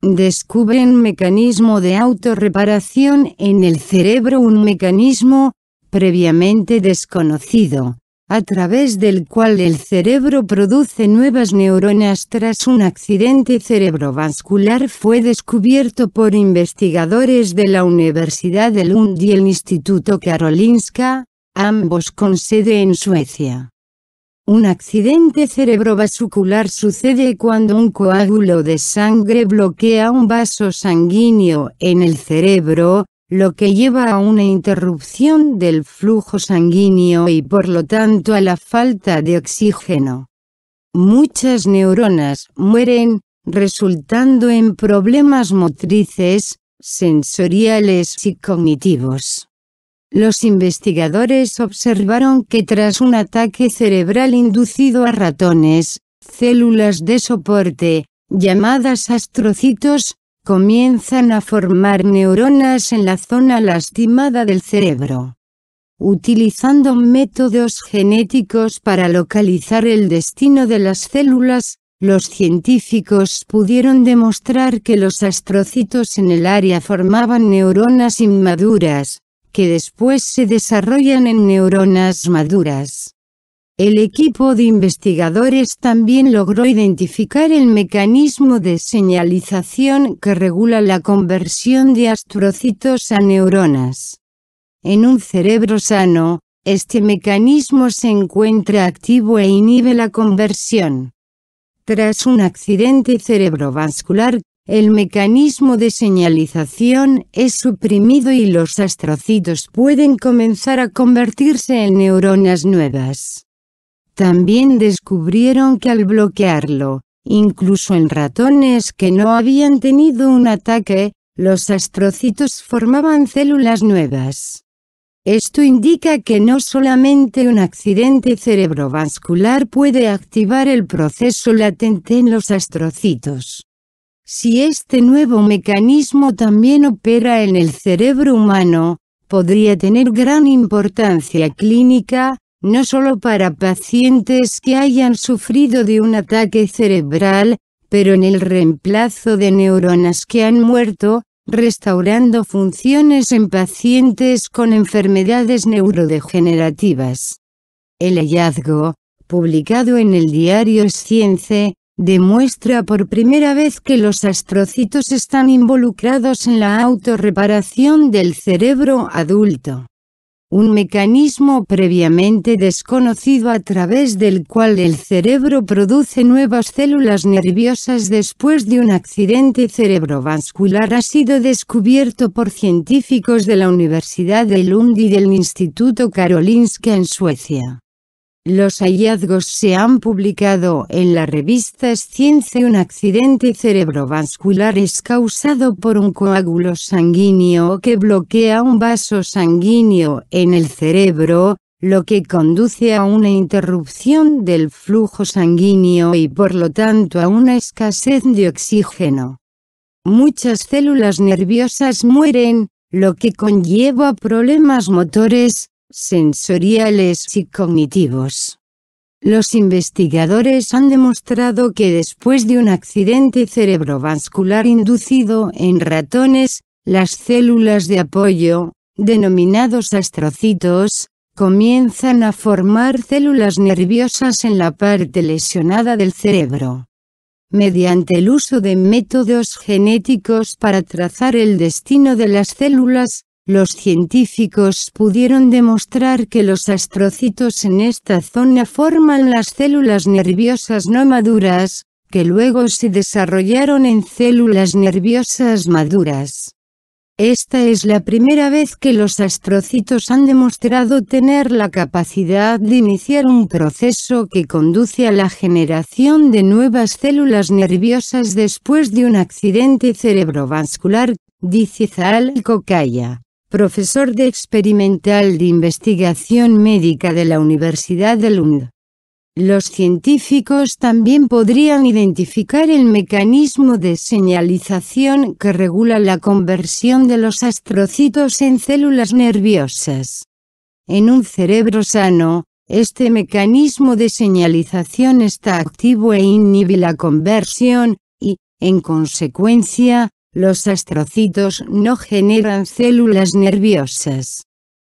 descubren mecanismo de autorreparación en el cerebro, un mecanismo previamente desconocido, a través del cual el cerebro produce nuevas neuronas tras un accidente cerebrovascular. Fue descubierto por investigadores de la Universidad de Lund y el Instituto Karolinska, ambos con sede en Suecia. Un accidente cerebrovascular sucede cuando un coágulo de sangre bloquea un vaso sanguíneo en el cerebro, lo que lleva a una interrupción del flujo sanguíneo y por lo tanto a la falta de oxígeno. Muchas neuronas mueren, resultando en problemas motrices, sensoriales y cognitivos. Los investigadores observaron que tras un ataque cerebral inducido a ratones, células de soporte, llamadas astrocitos, comienzan a formar neuronas en la zona lastimada del cerebro. Utilizando métodos genéticos para localizar el destino de las células, los científicos pudieron demostrar que los astrocitos en el área formaban neuronas inmaduras, que después se desarrollan en neuronas maduras. El equipo de investigadores también logró identificar el mecanismo de señalización que regula la conversión de astrocitos a neuronas. En un cerebro sano, este mecanismo se encuentra activo e inhibe la conversión. Tras un accidente cerebrovascular, el mecanismo de señalización es suprimido y los astrocitos pueden comenzar a convertirse en neuronas nuevas. También descubrieron que al bloquearlo, incluso en ratones que no habían tenido un ataque, los astrocitos formaban células nuevas. Esto indica que no solamente un accidente cerebrovascular puede activar el proceso latente en los astrocitos. Si este nuevo mecanismo también opera en el cerebro humano, podría tener gran importancia clínica, no solo para pacientes que hayan sufrido de un ataque cerebral, pero en el reemplazo de neuronas que han muerto, restaurando funciones en pacientes con enfermedades neurodegenerativas. El hallazgo, publicado en el diario Science, demuestra por primera vez que los astrocitos están involucrados en la autorreparación del cerebro adulto. Un mecanismo previamente desconocido a través del cual el cerebro produce nuevas células nerviosas después de un accidente cerebrovascular ha sido descubierto por científicos de la Universidad de Lund y del Instituto Karolinska en Suecia. Los hallazgos se han publicado en la revista Science. Un accidente cerebrovascular es causado por un coágulo sanguíneo que bloquea un vaso sanguíneo en el cerebro, lo que conduce a una interrupción del flujo sanguíneo y por lo tanto a una escasez de oxígeno. Muchas células nerviosas mueren, lo que conlleva problemas motores, sensoriales y cognitivos. Los investigadores han demostrado que después de un accidente cerebrovascular inducido en ratones, las células de apoyo, denominados astrocitos, comienzan a formar células nerviosas en la parte lesionada del cerebro. Mediante el uso de métodos genéticos para trazar el destino de las células, los científicos pudieron demostrar que los astrocitos en esta zona forman las células nerviosas no maduras, que luego se desarrollaron en células nerviosas maduras. Esta es la primera vez que los astrocitos han demostrado tener la capacidad de iniciar un proceso que conduce a la generación de nuevas células nerviosas después de un accidente cerebrovascular, dice Zaal Kokaya, profesor de experimental de investigación médica de la Universidad de Lund. Los científicos también podrían identificar el mecanismo de señalización que regula la conversión de los astrocitos en células nerviosas. En un cerebro sano, este mecanismo de señalización está activo e inhibe la conversión, y, En consecuencia, los astrocitos no generan células nerviosas.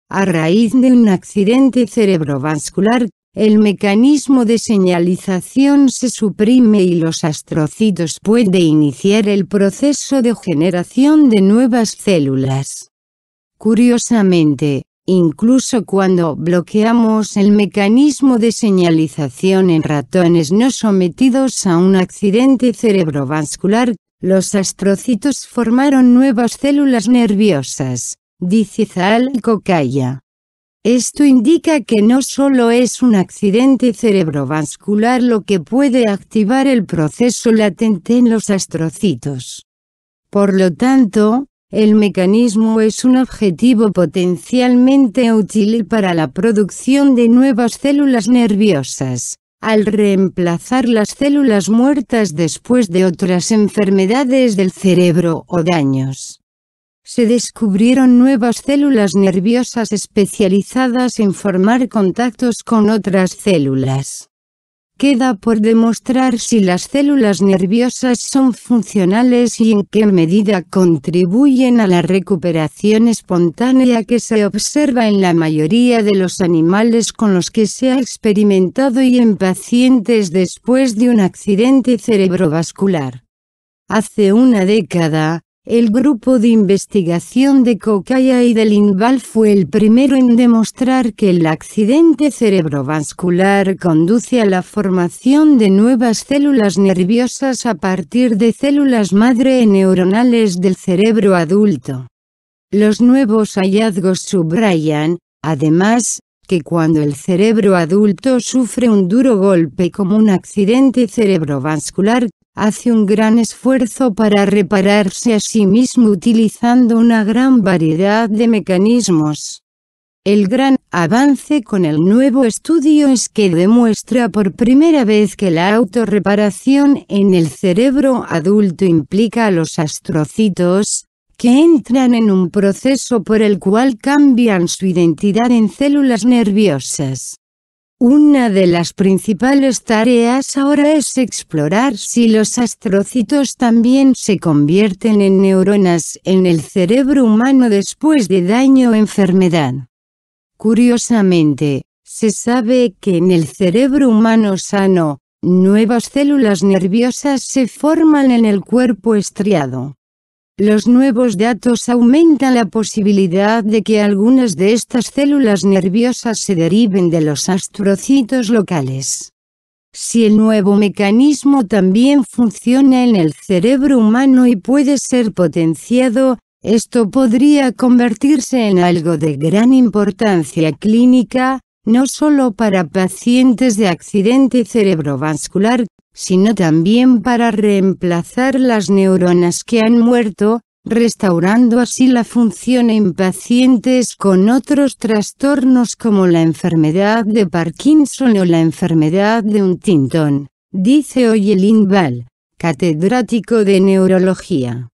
A raíz de un accidente cerebrovascular, el mecanismo de señalización se suprime y los astrocitos pueden iniciar el proceso de generación de nuevas células. Curiosamente, incluso cuando bloqueamos el mecanismo de señalización en ratones no sometidos a un accidente cerebrovascular, los astrocitos formaron nuevas células nerviosas, dice Zaal Kokaya. Esto indica que no solo es un accidente cerebrovascular lo que puede activar el proceso latente en los astrocitos. Por lo tanto, el mecanismo es un objetivo potencialmente útil para la producción de nuevas células nerviosas, al reemplazar las células muertas después de otras enfermedades del cerebro o daños. Se descubrieron nuevas células nerviosas especializadas en formar contactos con otras células. Queda por demostrar si las células nerviosas son funcionales y en qué medida contribuyen a la recuperación espontánea que se observa en la mayoría de los animales con los que se ha experimentado y en pacientes después de un accidente cerebrovascular. Hace una década, el grupo de investigación de Kokaya y de Lindvall fue el primero en demostrar que el accidente cerebrovascular conduce a la formación de nuevas células nerviosas a partir de células madre neuronales del cerebro adulto. Los nuevos hallazgos subrayan, además, que cuando el cerebro adulto sufre un duro golpe como un accidente cerebrovascular, hace un gran esfuerzo para repararse a sí mismo utilizando una gran variedad de mecanismos. El gran avance con el nuevo estudio es que demuestra por primera vez que la autorreparación en el cerebro adulto implica a los astrocitos, que entran en un proceso por el cual cambian su identidad en células nerviosas. Una de las principales tareas ahora es explorar si los astrocitos también se convierten en neuronas en el cerebro humano después de daño o enfermedad. Curiosamente, se sabe que en el cerebro humano sano, nuevas células nerviosas se forman en el cuerpo estriado. Los nuevos datos aumentan la posibilidad de que algunas de estas células nerviosas se deriven de los astrocitos locales. Si el nuevo mecanismo también funciona en el cerebro humano y puede ser potenciado, esto podría convertirse en algo de gran importancia clínica, no solo para pacientes de accidente cerebrovascular, sino también para reemplazar las neuronas que han muerto, restaurando así la función en pacientes con otros trastornos como la enfermedad de Parkinson o la enfermedad de Huntington, dice hoy Lindvall, catedrático de neurología.